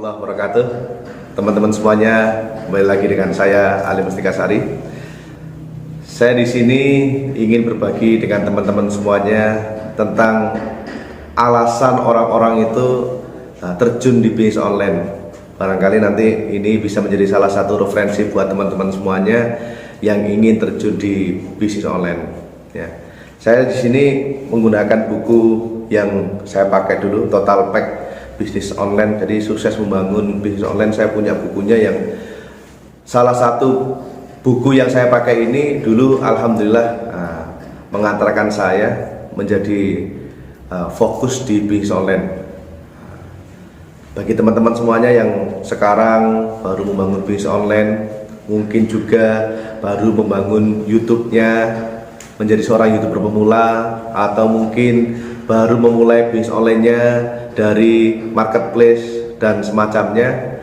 warahmatullahi wabarakatuh. Teman-teman semuanya, kembali lagi dengan saya Ali Mustikasari. Saya di sini ingin berbagi dengan teman-teman semuanya tentang alasan orang-orang itu terjun di bisnis online. Barangkali nanti ini bisa menjadi salah satu referensi buat teman-teman semuanya yang ingin terjun di bisnis online. Ya. Saya di sini menggunakan buku yang saya pakai dulu, Total Pack Bisnis Online. Jadi sukses membangun bisnis online. Saya punya bukunya yang salah satu buku yang saya pakai ini dulu alhamdulillah mengantarkan saya menjadi fokus di bisnis online. Bagi teman-teman semuanya yang sekarang baru membangun bisnis online, mungkin juga baru membangun YouTube-nya, menjadi seorang YouTuber pemula, atau mungkin baru memulai bisnis online-nya dari marketplace dan semacamnya.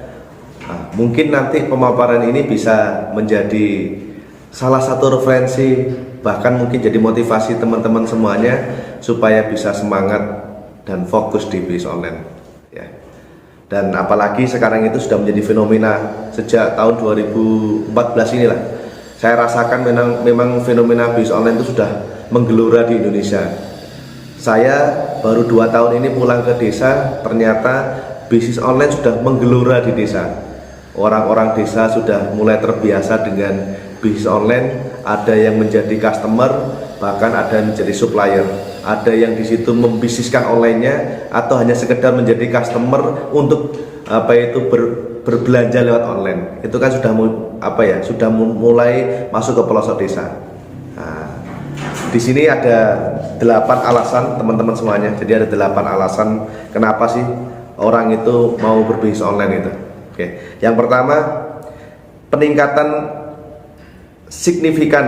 Mungkin nanti pemaparan ini bisa menjadi salah satu referensi, bahkan mungkin jadi motivasi teman-teman semuanya supaya bisa semangat dan fokus di bisnis online ya. Dan apalagi sekarang itu sudah menjadi fenomena sejak tahun 2014 inilah. Saya rasakan memang fenomena bisnis online itu sudah menggelora di Indonesia. Saya baru 2 tahun ini pulang ke desa, ternyata bisnis online sudah menggelora di desa. Orang-orang desa sudah mulai terbiasa dengan bisnis online. Ada yang menjadi customer, bahkan ada yang menjadi supplier. Ada yang di situ membisniskan online-nya, atau hanya sekedar menjadi customer untuk berbelanja lewat online. Itu kan sudah sudah mulai masuk ke pelosok desa. Nah, di sini ada 8 alasan teman-teman semuanya. Jadi ada 8 alasan kenapa sih orang itu mau berbisnis online itu. Oke. Yang pertama, peningkatan signifikan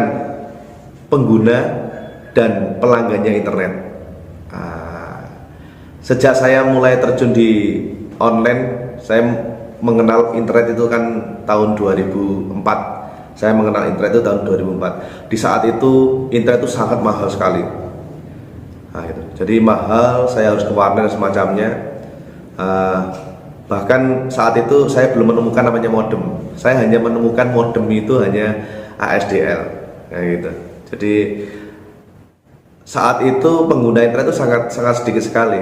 pengguna dan pelanggannya internet. Sejak saya mulai terjun di online, saya mengenal internet itu kan tahun 2004. Saya mengenal internet itu tahun 2004. Di saat itu internet itu sangat mahal sekali. Nah, itu. Jadi mahal, saya harus ke warnet dan semacamnya. Bahkan saat itu saya belum menemukan namanya modem. Saya hanya menemukan modem itu hanya ASDL, kayak gitu. Jadi saat itu pengguna internet itu sangat sedikit sekali.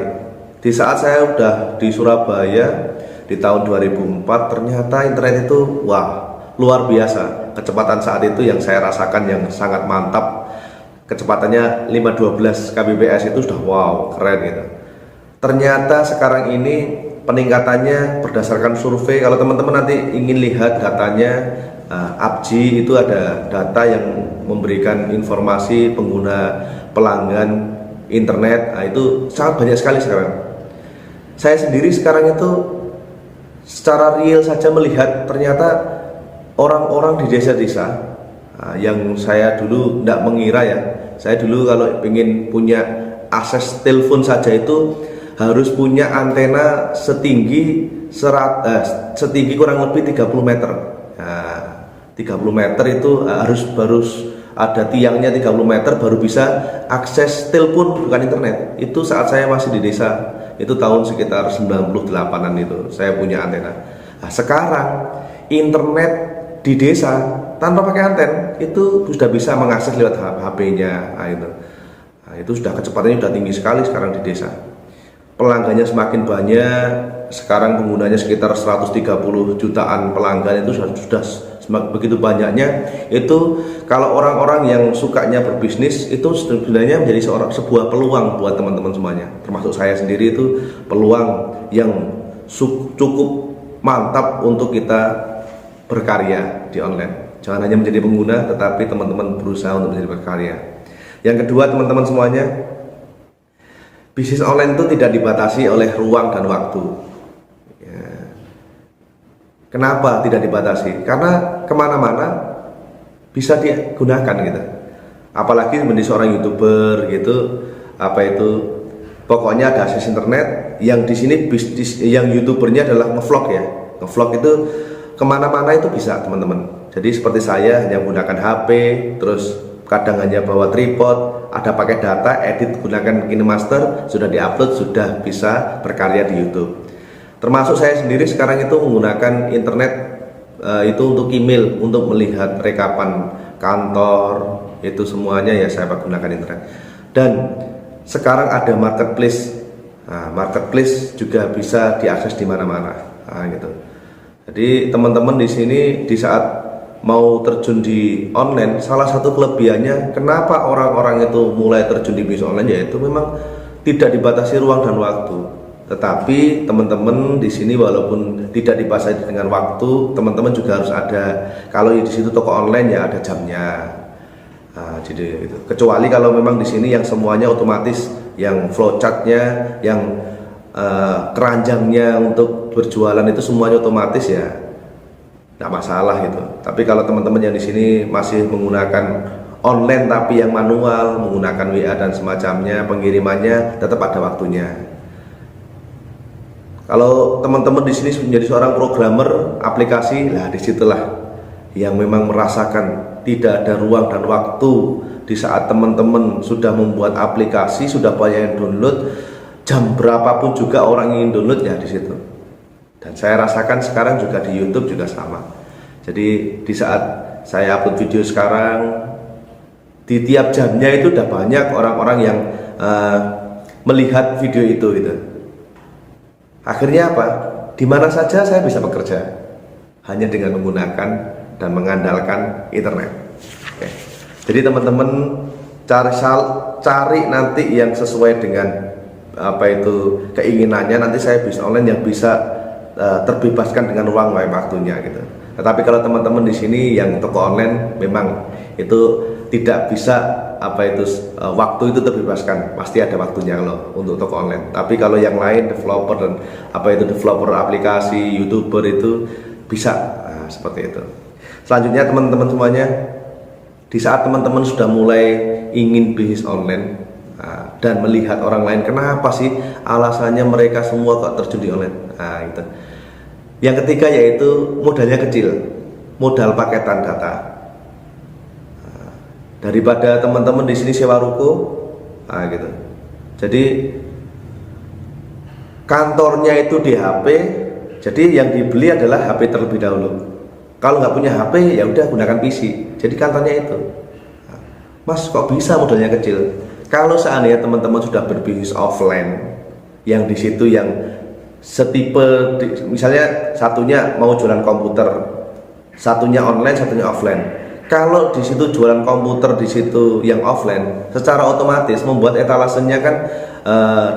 Di saat saya udah di Surabaya di tahun 2004, ternyata internet itu luar biasa. Kecepatan saat itu yang saya rasakan yang sangat mantap. Kecepatannya 512 kbps itu sudah keren gitu. Ternyata sekarang ini peningkatannya berdasarkan survei. Kalau teman-teman nanti ingin lihat datanya, APJI itu ada data yang memberikan informasi pengguna pelanggan internet. Itu sangat banyak sekali sekarang. Saya sendiri sekarang itu secara real saja melihat ternyata orang-orang di desa-desa yang saya dulu tidak mengira ya. Saya dulu kalau ingin punya akses telepon saja itu harus punya antena setinggi kurang lebih 30 meter. Nah, 30 meter itu harus ada tiangnya 30 meter baru bisa akses telepon, bukan internet. Itu saat saya masih di desa. Itu tahun sekitar 98-an itu saya punya antena. Nah, sekarang internet di desa tanpa pakai anten itu sudah bisa mengakses lewat HP-nya. Nah, itu sudah kecepatannya sudah tinggi sekali sekarang di desa. Pelanggannya semakin banyak, sekarang penggunanya sekitar 130 jutaan pelanggan. Itu sudah begitu banyaknya. Itu kalau orang-orang yang sukanya berbisnis itu sebenarnya menjadi sebuah peluang buat teman-teman semuanya, termasuk saya sendiri. Itu peluang yang cukup mantap untuk kita berkarya di online. Jangan hanya menjadi pengguna, tetapi teman-teman berusaha untuk menjadi berkarya. Yang kedua, teman-teman semuanya, bisnis online itu tidak dibatasi oleh ruang dan waktu ya. Kenapa tidak dibatasi? Karena kemana-mana bisa digunakan gitu. Apalagi menjadi seorang YouTuber gitu, pokoknya ada akses internet. Yang di sini bisnis yang YouTubernya adalah ngevlog ya. Ngevlog itu kemana-mana itu bisa teman-teman. Jadi seperti saya hanya menggunakan HP, terus kadang hanya bawa tripod, ada pakai data, edit gunakan KineMaster, sudah diupload, sudah bisa berkarya di YouTube. Termasuk saya sendiri sekarang itu menggunakan internet itu untuk email, untuk melihat rekapan kantor, itu semuanya ya saya gunakan internet. Dan sekarang ada marketplace. Nah, marketplace juga bisa diakses di mana-mana. Nah, gitu. Jadi teman-teman di sini di saat mau terjun di online, salah satu kelebihannya kenapa orang-orang itu mulai terjun di bisnis online, yaitu memang tidak dibatasi ruang dan waktu. Tetapi teman-teman di sini walaupun tidak dibatasi dengan waktu, teman-teman juga harus ada, kalau di situ toko online ya ada jamnya. Nah, jadi itu. Kecuali kalau memang di sini yang semuanya otomatis, yang flowchartnya, yang keranjangnya untuk berjualan itu semuanya otomatis ya, nggak masalah itu. Tapi kalau teman-teman yang di sini masih menggunakan online tapi yang manual, menggunakan WA dan semacamnya, pengirimannya tetap ada waktunya. Kalau teman-teman di sini menjadi seorang programmer aplikasi, lah disitulah yang memang merasakan tidak ada ruang dan waktu. Di saat teman-teman sudah membuat aplikasi, sudah banyak yang download, jam berapapun juga orang ingin download ya di situ. Dan saya rasakan sekarang juga di YouTube juga sama. Jadi di saat saya upload video sekarang, di tiap jamnya itu udah banyak orang-orang yang melihat video itu gitu. Akhirnya apa? Di mana saja saya bisa bekerja, hanya dengan menggunakan dan mengandalkan internet. Oke. Jadi teman-teman cari nanti yang sesuai dengan apa itu keinginannya. Nanti saya bisnis online yang bisa terbebaskan dengan ruang waktunya gitu. Tetapi kalau teman-teman di sini yang toko online memang itu tidak bisa apa itu waktu itu terbebaskan, pasti ada waktunya kalau untuk toko online. Tapi kalau yang lain developer dan apa itu developer aplikasi, YouTuber itu bisa seperti itu. Selanjutnya teman-teman semuanya, di saat teman-teman sudah mulai ingin bisnis online dan melihat orang lain, kenapa sih alasannya mereka semua kok terjun di online? Nah, itu. Yang ketiga yaitu modalnya kecil, modal paketan data. Daripada teman-teman di sini sewa ruko, gitu. Jadi kantornya itu di HP, jadi yang dibeli adalah HP terlebih dahulu. Kalau nggak punya HP ya udah gunakan PC. Jadi kantornya itu. Mas kok bisa modalnya kecil? Kalau seandainya teman-teman sudah berbisnis offline, yang di situ yang setipe, misalnya satunya mau jualan komputer, satunya online, satunya offline. Kalau di situ jualan komputer, di situ yang offline, secara otomatis membuat etalasenya kan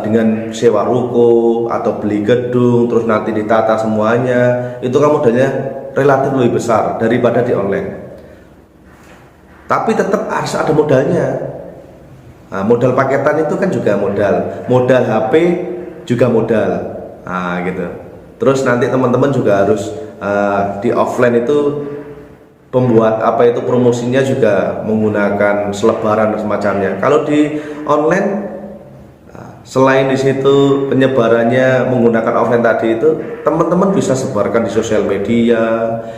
dengan sewa ruko atau beli gedung, terus nanti ditata semuanya, itu kan modalnya relatif lebih besar daripada di online. Tapi tetap harus ada modalnya. Nah, modal paketan itu kan juga modal HP juga modal, gitu. Terus nanti teman-teman juga harus di offline itu pembuat apa itu promosinya juga menggunakan selebaran dan semacamnya. Kalau di online, selain di situ penyebarannya menggunakan offline tadi itu, teman-teman bisa sebarkan di sosial media,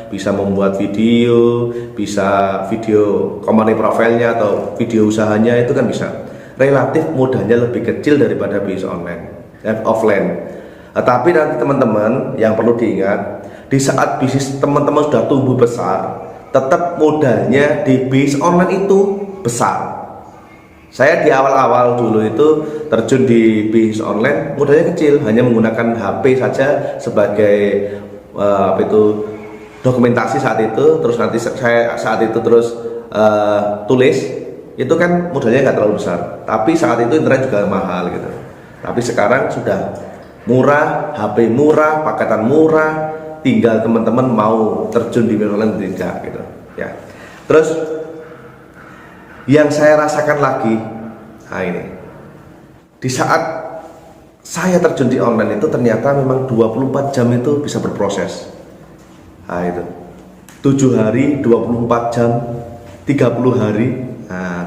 bisa membuat video, bisa video company profile-nya atau video usahanya, itu kan bisa. Relatif modalnya lebih kecil daripada bisnis online offline. Tapi nanti teman-teman yang perlu diingat, di saat bisnis teman-teman sudah tumbuh besar, tetap modalnya di bisnis online itu besar. Saya di awal-awal dulu itu terjun di bisnis online, modalnya kecil, hanya menggunakan HP saja sebagai apa itu dokumentasi saat itu. Terus nanti saya saat itu terus tulis, itu kan modalnya nggak terlalu besar. Tapi saat itu internet juga mahal gitu. Tapi sekarang sudah murah, HP murah, paketan murah. Tinggal teman-teman mau terjun di bisnis online tidak gitu ya. Terus yang saya rasakan lagi, ini di saat saya terjun di online itu ternyata memang 24 jam itu bisa berproses. Itu 7 hari 24 jam, 30 hari,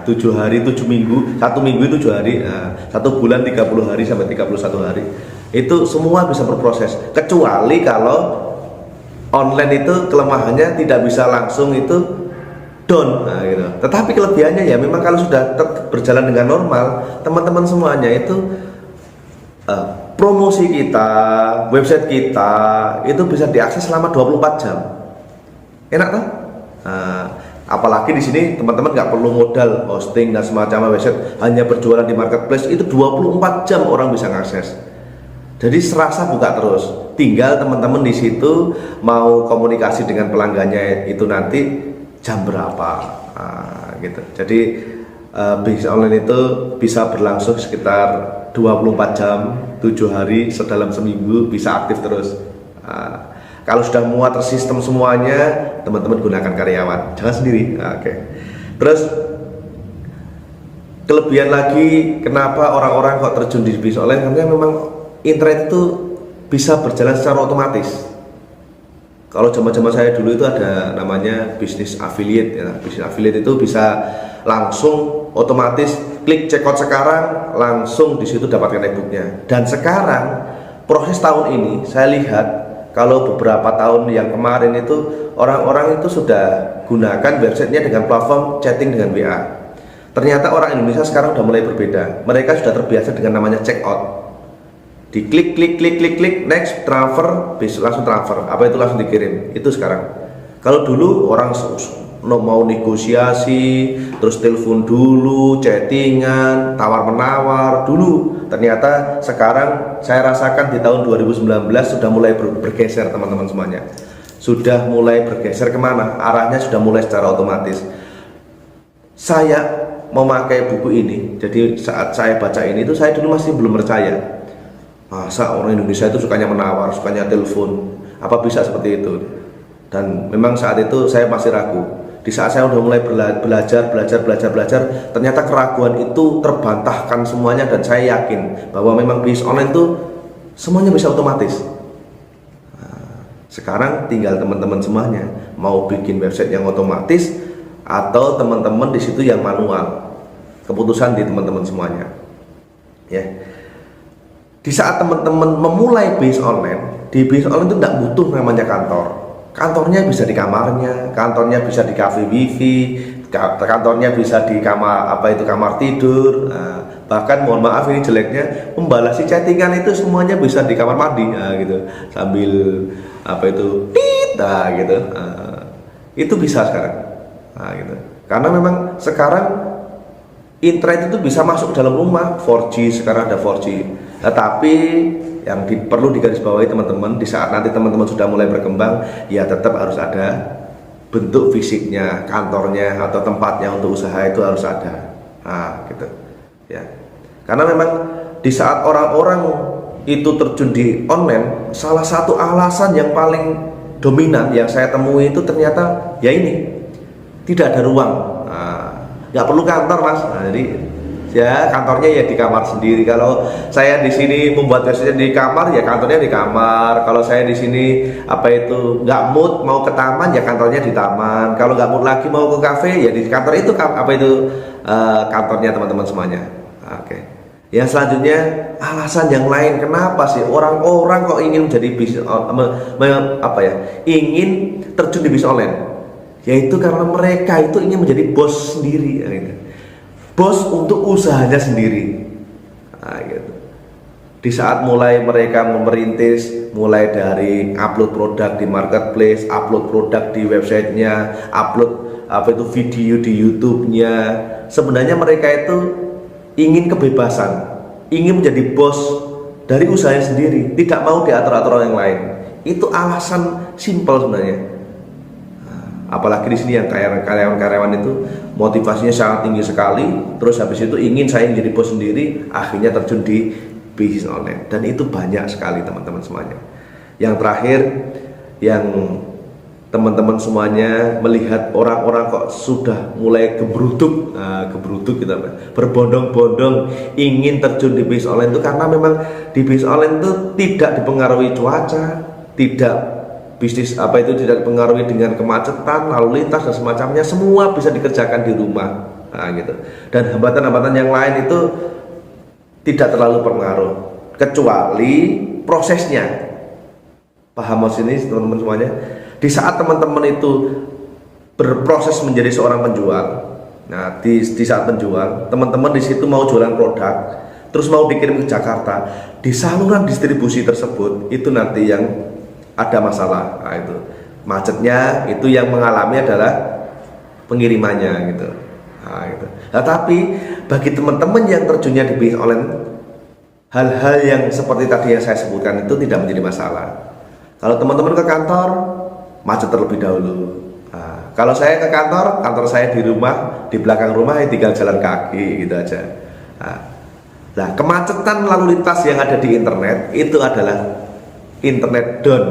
7 hari 7 minggu, 1 minggu itu 7 hari, 1 bulan 30 hari sampai 31 hari. Itu semua bisa berproses, kecuali kalau online itu kelemahannya tidak bisa langsung itu down, gitu. Tetapi kelebihannya ya memang kalau sudah berjalan dengan normal, teman-teman semuanya itu promosi kita, website kita itu bisa diakses selama 24 jam. Enak kan? Nah, apalagi di sini teman-teman nggak perlu modal hosting dan semacamnya, website hanya berjualan di marketplace itu 24 jam orang bisa mengakses. Jadi serasa buka terus. Tinggal teman-teman di situ mau komunikasi dengan pelanggannya itu nanti jam berapa, gitu. Jadi bisnis online itu bisa berlangsung sekitar 24 jam, 7 hari sedalam seminggu, bisa aktif terus. Kalau sudah muat tersistem semuanya, teman-teman gunakan karyawan, jangan sendiri. Oke. Terus kelebihan lagi kenapa orang-orang kok terjun di bisnis online, karena memang internet itu bisa berjalan secara otomatis. Kalau zaman-zaman saya dulu itu ada namanya bisnis affiliate ya. Bisnis affiliate itu bisa langsung otomatis klik checkout sekarang, langsung di situ dapatkan e-booknya. Dan sekarang proses tahun ini saya lihat kalau beberapa tahun yang kemarin itu orang-orang itu sudah gunakan websitenya dengan platform chatting dengan WA. Ternyata orang Indonesia sekarang sudah mulai berbeda. Mereka sudah terbiasa dengan namanya checkout. Diklik, klik, next, transfer, langsung transfer. Apa itu langsung dikirim? Itu sekarang. Kalau dulu orang mau negosiasi, terus telepon dulu, chattingan, tawar-menawar dulu. Ternyata sekarang saya rasakan di tahun 2019 sudah mulai bergeser teman-teman semuanya. Sudah mulai bergeser kemana? Arahnya sudah mulai secara otomatis. Saya memakai buku ini, jadi saat saya baca ini itu saya dulu masih belum percaya. Masa orang Indonesia itu sukanya menawar, sukanya telepon, apa bisa seperti itu? Dan memang saat itu saya masih ragu. Di saat saya udah mulai belajar, ternyata keraguan itu terbantahkan semuanya, dan saya yakin bahwa memang bisnis online itu semuanya bisa otomatis. Sekarang tinggal teman-teman semuanya mau bikin website yang otomatis atau teman-teman di situ yang manual. Keputusan di teman-teman semuanya. Ya. Di saat teman-teman memulai bisnis online, di bisnis online itu tidak butuh namanya kantor. Kantornya bisa di kamarnya, kantornya bisa di cafe wifi, kantornya bisa di kamar kamar tidur. Bahkan mohon maaf ini jeleknya, membalasi chattingan itu semuanya bisa di kamar mandi, gitu. Sambil gitu. Itu bisa sekarang, gitu. Karena memang sekarang internet itu bisa masuk dalam rumah. 4G sekarang ada 4G. Tetapi yang perlu digarisbawahi teman-teman, di saat nanti teman-teman sudah mulai berkembang, ya tetap harus ada bentuk fisiknya, kantornya atau tempatnya untuk usaha itu harus ada. Gitu. Ya. Karena memang di saat orang-orang itu terjun di online, salah satu alasan yang paling dominan yang saya temui itu ternyata ya ini, tidak ada ruang. Nggak perlu kantor, Mas. Jadi ya kantornya ya di kamar sendiri. Kalau saya di sini membuat website di kamar, ya kantornya di kamar. Kalau saya di sini nggak mood mau ke taman, ya kantornya di taman. Kalau nggak mood lagi mau ke kafe, ya di kantor itu kantornya teman-teman semuanya. Oke. Yang selanjutnya alasan yang lain kenapa sih orang-orang kok ingin menjadi bisnis ingin terjun di bisnis online, yaitu karena mereka itu ingin menjadi bos sendiri, gitu. Bos untuk usahanya sendiri. Gitu. Di saat mulai mereka merintis, mulai dari upload produk di marketplace, upload produk di websitenya, upload video di YouTube-nya, sebenarnya mereka itu ingin kebebasan, ingin menjadi bos dari usahanya sendiri, tidak mau diatur-atur orang yang lain. Itu alasan simpel sebenarnya. Apalagi di sini yang karyawan-karyawan itu motivasinya sangat tinggi sekali, terus habis itu ingin saya menjadi bos sendiri, akhirnya terjun di bisnis online. Dan itu banyak sekali teman-teman semuanya. Yang terakhir, yang teman-teman semuanya melihat orang-orang kok sudah mulai gebruduk gitu, berbondong-bondong ingin terjun di bisnis online itu karena memang di bisnis online itu tidak dipengaruhi cuaca, tidak tidak dipengaruhi dengan kemacetan, lalu lintas dan semacamnya, semua bisa dikerjakan di rumah, gitu. Dan hambatan-hambatan yang lain itu tidak terlalu berpengaruh, kecuali prosesnya. Paham mas ini teman-teman semuanya? Di saat teman-teman itu berproses menjadi seorang penjual, nah di saat penjual, teman-teman di situ mau jualan produk, terus mau dikirim ke Jakarta, di saluran distribusi tersebut itu nanti yang ada masalah. Nah, itu macetnya, itu yang mengalami adalah pengirimannya gitu. Nah, gitu. Nah, tapi bagi teman-teman yang terjunnya di bisnis online, hal-hal yang seperti tadi yang saya sebutkan itu tidak menjadi masalah. Kalau teman-teman ke kantor, macet terlebih dahulu. Nah, kalau saya ke kantor, kantor saya di rumah, di belakang rumah, ya tinggal jalan kaki gitu aja. Nah, kemacetan lalu lintas yang ada di internet itu adalah internet down.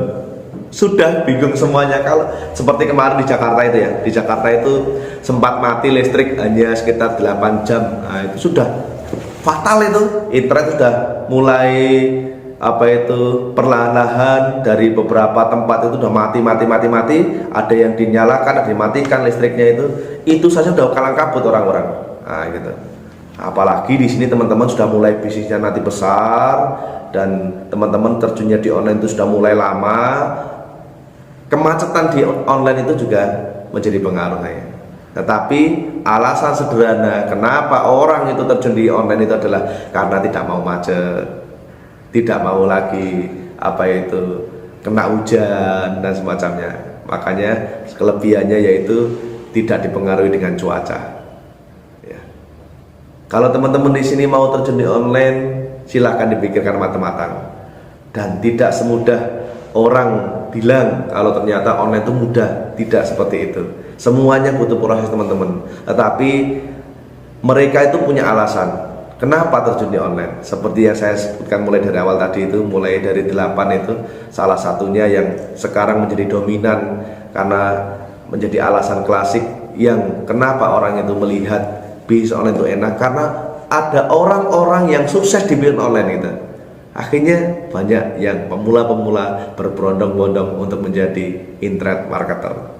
Sudah bingung semuanya. Kalau seperti kemarin di Jakarta itu ya, di Jakarta itu sempat mati listrik hanya sekitar 8 jam. Nah, itu sudah fatal, itu internet sudah mulai perlahan-lahan dari beberapa tempat itu sudah mati. Ada yang dinyalakan, ada yang dimatikan listriknya, itu saja sudah kalang kabut orang-orang. Nah, gitu. Apalagi di sini teman-teman sudah mulai bisnisnya nanti besar dan teman-teman terjunnya di online itu sudah mulai lama. Kemacetan di online itu juga menjadi pengaruh ya. Tetapi alasan sederhana kenapa orang itu terjun di online itu adalah karena tidak mau macet, tidak mau lagi kena hujan dan semacamnya. Makanya kelebihannya yaitu tidak dipengaruhi dengan cuaca. Ya. Kalau teman-teman di sini mau terjun di online, silahkan dipikirkan matang-matang. Dan tidak semudah orang bilang kalau ternyata online itu mudah. Tidak seperti itu. Semuanya butuh proses teman-teman. Tetapi mereka itu punya alasan kenapa terjun di online. Seperti yang saya sebutkan mulai dari awal tadi itu, mulai dari 8 itu, salah satunya yang sekarang menjadi dominan karena menjadi alasan klasik yang kenapa orang itu melihat bisnis online itu enak, karena ada orang-orang yang sukses di bisnis online itu. Akhirnya banyak yang pemula-pemula berbondong-bondong untuk menjadi internet marketer.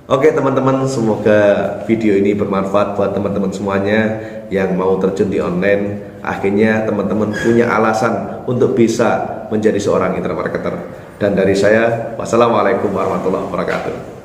Oke teman-teman, semoga video ini bermanfaat buat teman-teman semuanya yang mau terjun di online. Akhirnya teman-teman punya alasan untuk bisa menjadi seorang internet marketer. Dan dari saya, wassalamualaikum warahmatullahi wabarakatuh.